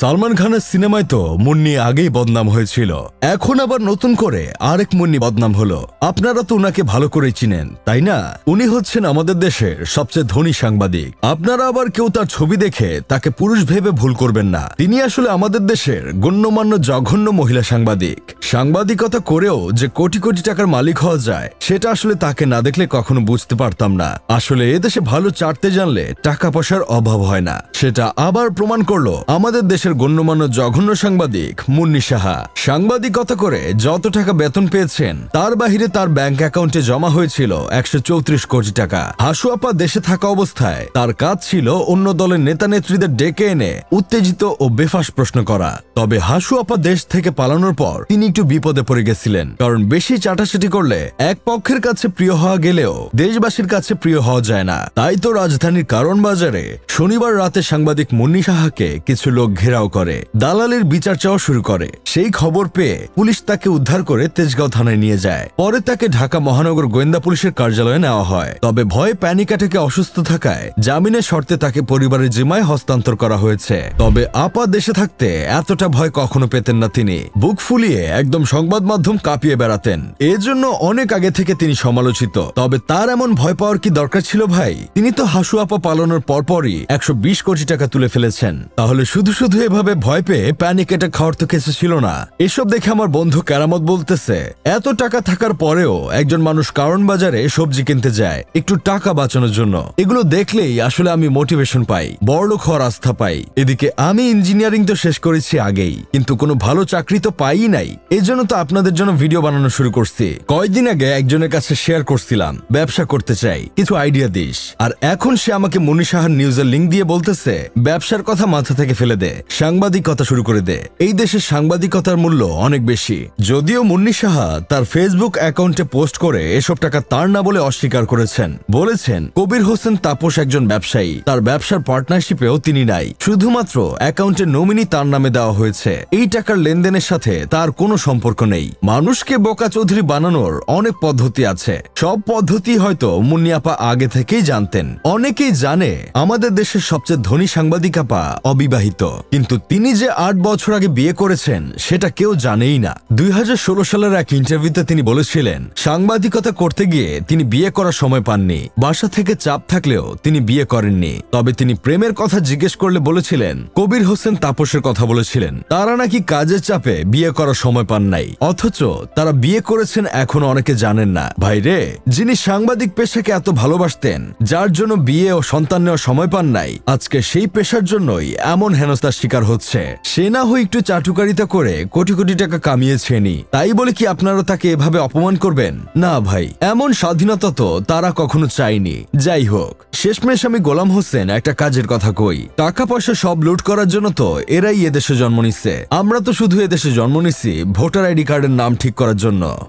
সালমান খানের সিনেমায় তো মুন্নি আগেই বদনাম হয়েছিল, এখন আবার নতুন করে আরেক মুন্নি বদনাম হলো। আপনারা তো উনাকে ভালো করে চিনেন, তাই না? উনি হচ্ছেন আমাদের দেশের সবচেয়ে ধনী সাংবাদিক। আপনারা আবার কেউ তার ছবি দেখে তাকে পুরুষ ভেবে ভুল করবেন না। তিনি আসলে আমাদের দেশের গণ্যমান্য জঘন্য মহিলা সাংবাদিক। সাংবাদিকতা করেও যে কোটি কোটি টাকার মালিক হওয়া যায়, সেটা আসলে তাকে না দেখলে কখনো বুঝতে পারতাম না। আসলে এদেশে ভালো চাটতে জানলে টাকা পয়সার অভাব হয় না, সেটা আবার প্রমাণ করলো আমাদের দেশের গণ্যমান্য জঘন্য সাংবাদিক মুন্নি সাহা। সাংবাদিকতা করে যত টাকা বেতন পেয়েছেন, তার বাহিরে তার ব্যাংক অ্যাকাউন্টে জমা হয়েছিল 134 কোটি টাকা। হাসু আপা দেশে থাকা অবস্থায় তার কাজ ছিল অন্য দলের নেতা নেত্রীদের ডেকে এনে উত্তেজিত ও বেফাস প্রশ্ন করা। তবে হাসু আপা দেশ থেকে পালানোর পর তিনি একটু বিপদে পড়ে গেছিলেন, কারণ বেশি চাটাচাটি করলে এক পক্ষের কাছে প্রিয় হওয়া গেলেও দেশবাসীর কাছে প্রিয় হওয়া যায় না। তাই তো রাজধানীর কারণ বাজারে শনিবার রাতে সাংবাদিক মুন্নি সাহাকে কিছু লোক ঘেরাও করে, দালালের বিচার চাওয়া শুরু করে। সেই খবর পেয়ে পুলিশ তাকে উদ্ধার করে তেজগাঁও থানায় নিয়ে যায়। পরে তাকে ঢাকা মহানগর গোয়েন্দা পুলিশের কার্যালয়ে নেওয়া হয়। তবে ভয়ে প্যানিক অ্যাটাকে অসুস্থ থাকায় জামিনের শর্তে তাকে পরিবারের জিম্মায় হস্তান্তর করা হয়েছে। তবে আপা দেশে থাকতে এতটা ভয় কখনো পেতেন না। তিনি বুক ফুলিয়ে একদম সংবাদ মাধ্যম কাঁপিয়ে বেড়াতেন। এজন্য অনেক আগে থেকে তিনি সমালোচিত। তবে তার এমন ভয় পাওয়ার কি দরকার ছিল ভাই? তিনি তো হাসু আপা পালানোর পরপরই 120 কোটি টাকা তুলে ফেলেছেন। তাহলে শুধু শুধু এভাবে ভয় পেয়ে প্যানিক অ্যাটাক খাওয়ার তো কিছু ছিল না। এসব দেখে আমার বন্ধু কেরামত বলতেছে, এত টাকা থাকার পরেও একজন মানুষ কারণ বাজারে সবজি কিনতে যায় একটু টাকা বাঁচানোর জন্য। এগুলো দেখলেই আসলে আমি মোটিভেশন পাই, বড়লোক হওয়ার আস্থা পাই। এদিকে আমি ইঞ্জিনিয়ারিং তো শেষ করেছি আগেই, কিন্তু কোনো ভালো চাকরি তো পাই নাই। এজন্য তো আপনাদের জন্য ভিডিও বানানো শুরু করছি। কয়েকদিন আগে একজনের কাছে শেয়ার করছিলাম, ব্যবসা করতে চাই, কিছু আইডিয়া দিস। আর এখন সে আমাকে মুন্নি সাহার নিউজের লিঙ্ক দিয়ে বলতেছে, ব্যবসার কথা মাথা থেকে ফেলে দে, সাংবাদিকতা শুরু করে দে। এই দেশের সাংবাদিকতার মূল্য অনেক বেশি। যদিও মুন্নি সাহা তার ফেসবুক অ্যাকাউন্টে পোস্ট করে এসব টাকা তার না বলে অস্বীকার করেছেন। বলেছেন কবির হোসেন তাপস একজন ব্যবসায়ী, তার ব্যবসার পার্টনারশিপেও তিনি নাই, শুধুমাত্র অ্যাকাউন্টের নমিনি তার নামে দেওয়া হয়েছে। এই টাকার লেনদেনের সাথে তার কোনো সম্পর্ক নেই। মানুষকে বোকা চৌধুরী বানানোর অনেক পদ্ধতি আছে, সব পদ্ধতি হয়তো মুন্নি আপা আগে থেকেই জানতেন। অনেকেই জানে আমাদের দেশের সবচেয়ে ধনী সাংবাদিক আপা অবিবাহিত, কিন্তু তিনি যে 8 বছর আগে বিয়ে করেছেন সেটা কেউ জানেই না। 2016 সালের এক ইন্টারভিউতে তিনি বলেছিলেন, সাংবাদিকতা করতে গিয়ে তিনি বিয়ে করার সময় পাননি, বাসা থেকে চাপ থাকলেও তিনি বিয়ে করেননি। তবে তিনি প্রেমের কথা জিজ্ঞেস করলে বলেছিলেন কবির হোসেন তাপসের কথা বলেছিলেন, তারা নাকি কাজের চাপে বিয়ে করার সময় পান নাই, অথচ তারা বিয়ে করেছেন এখনো অনেকে জানেন না। ভাইরে, যিনি সাংবাদিক পেশাকে এত ভালোবাসতেন, যার জন্য বিয়ে ও সন্তান নেওয়ার সময় পান নাই, আজকে সেই পেশার জন্যই এমন হেনস্থার শিকার হচ্ছে। সে না হয় একটু চাটুকারিতা করে কোটি কোটি টাকা কামিয়েছেনি, তাই বলে কি আপনারা তাকে এভাবে অপমান করবেন? না ভাই, এমন স্বাধীনতা তো তারা কখনো চায়নি। যাই হোক, শেষমেশ আমি গোলাম হোসেন একটা কাজের কথা কই, টাকা পয়সা সব লুট করার জন্য তো এরাই এদেশে জন্ম নিচ্ছে। আমরা তো শুধু এদেশে জন্ম নিচ্ছি ভোটার আইডি কার্ডের নাম ঠিক করার জন্য।